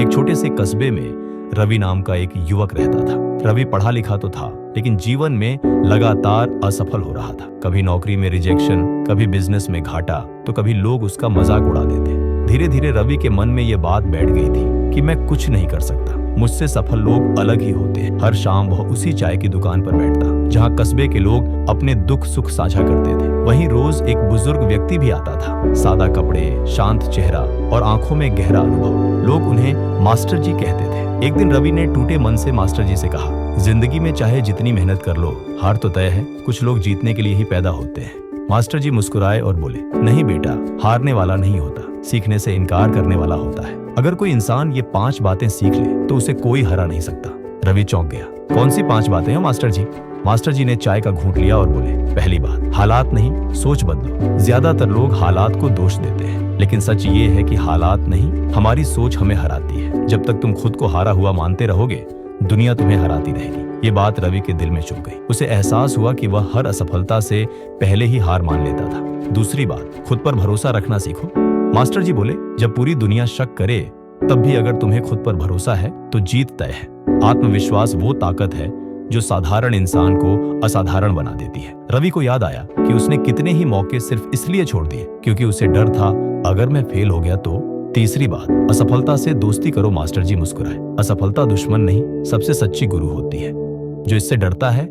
एक छोटे से कस्बे में रवि नाम का एक युवक रहता था। रवि पढ़ा लिखा तो था, लेकिन जीवन में लगातार असफल हो रहा था। कभी नौकरी में रिजेक्शन, कभी बिजनेस में घाटा, तो कभी लोग उसका मजाक उड़ा देते। धीरे धीरे रवि के मन में ये बात बैठ गई थी कि मैं कुछ नहीं कर सकता, मुझसे सफल लोग अलग ही होते हैं। हर शाम वह उसी चाय की दुकान पर बैठता जहाँ कस्बे के लोग अपने दुख सुख साझा करते थे। वहीं रोज एक बुजुर्ग व्यक्ति भी आता था, सादा कपड़े, शांत चेहरा और आंखों में गहरा अनुभव। लोग उन्हें मास्टर जी कहते थे। एक दिन रवि ने टूटे मन से मास्टर जी से कहा, जिंदगी में चाहे जितनी मेहनत कर लो, हार तो तय है। कुछ लोग जीतने के लिए ही पैदा होते हैं। मास्टर जी मुस्कुराए और बोले, नहीं बेटा, हारने वाला नहीं होता, सीखने से इनकार करने वाला होता है। अगर कोई इंसान ये 5 बातें सीख ले तो उसे कोई हरा नहीं सकता। रवि चौंक गया। कौन सी 5 बातें हैं मास्टर जी? मास्टर जी ने चाय का घूंट लिया और बोले, पहली बात, हालात नहीं, सोच बदलो। ज्यादातर लोग हालात को दोष देते हैं, लेकिन सच ये है कि हालात नहीं, हमारी सोच हमें हराती है। जब तक तुम खुद को हारा हुआ मानते रहोगे, दुनिया तुम्हें हराती रहेगी। ये बात रवि के दिल में चुभ गई। उसे एहसास हुआ कि वह हर असफलता से पहले ही हार मान लेता था। दूसरी बात, खुद पर भरोसा रखना सीखो। मास्टर जी बोले, जब पूरी दुनिया शक करे तब भी अगर तुम्हें खुद पर भरोसा है तो जीत तय है। आत्मविश्वास वो ताकत है जो साधारण इंसान को असाधारण बना देती है। रवि को याद आया कि उसने कितने ही मौके सिर्फ इसलिए छोड़ दिए क्योंकि उसे डर था अगर मैं फेल हो गया तो। तीसरी बात, असफलता से दोस्ती करो। मास्टर जी मुस्कुराए। असफलता दुश्मन नहीं, सबसे सच्ची गुरु होती है। जो इससे डरता है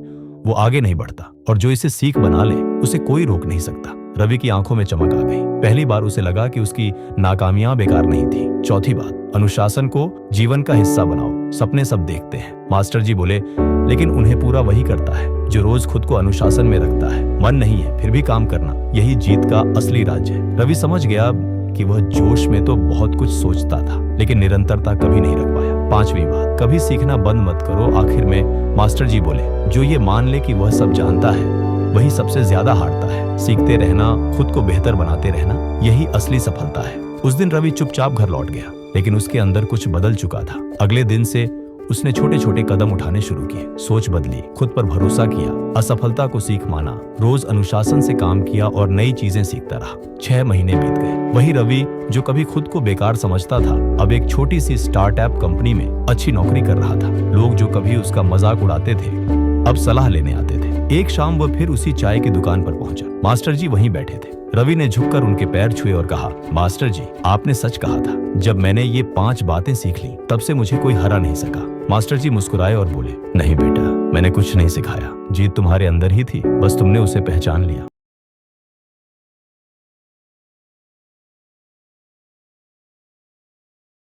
वो आगे नहीं बढ़ता, और जो इसे सीख बना ले उसे कोई रोक नहीं सकता। रवि की आंखों में चमक आ गई। पहली बार उसे लगा कि उसकी नाकामियां बेकार नहीं थी। चौथी बात, अनुशासन को जीवन का हिस्सा बनाओ। सपने सब देखते हैं, मास्टर जी बोले, लेकिन उन्हें पूरा वही करता है जो रोज खुद को अनुशासन में रखता है। मन नहीं है फिर भी काम करना, यही जीत का असली राज है। रवि समझ गया कि वह जोश में तो बहुत कुछ सोचता था, लेकिन निरंतरता कभी नहीं रख पाया। पांचवी बात, कभी सीखना बंद मत करो। आखिर में मास्टर जी बोले, जो ये मान ले कि वह सब जानता है वही सबसे ज्यादा हारता है। सीखते रहना, खुद को बेहतर बनाते रहना, यही असली सफलता है। उस दिन रवि चुपचाप घर लौट गया, लेकिन उसके अंदर कुछ बदल चुका था। अगले दिन से उसने छोटे छोटे कदम उठाने शुरू किए। सोच बदली, खुद पर भरोसा किया, असफलता को सीख माना, रोज अनुशासन से काम किया और नई चीजें सीखता रहा। 6 महीने बीत गए। वही रवि जो कभी खुद को बेकार समझता था, अब एक छोटी सी स्टार्टअप कंपनी में अच्छी नौकरी कर रहा था। लोग जो कभी उसका मजाक उड़ाते थे, अब सलाह लेने आते थे। एक शाम वह फिर उसी चाय की दुकान पर पहुंचा। मास्टर जी वहीं बैठे थे। रवि ने झुककर उनके पैर छुए और कहा, मास्टर जी, आपने सच कहा था। जब मैंने ये 5 बातें सीख ली तब से मुझे कोई हरा नहीं सका। मास्टर जी मुस्कुराए और बोले, नहीं बेटा, मैंने कुछ नहीं सिखाया, जीत तुम्हारे अंदर ही थी, बस तुमने उसे पहचान लिया।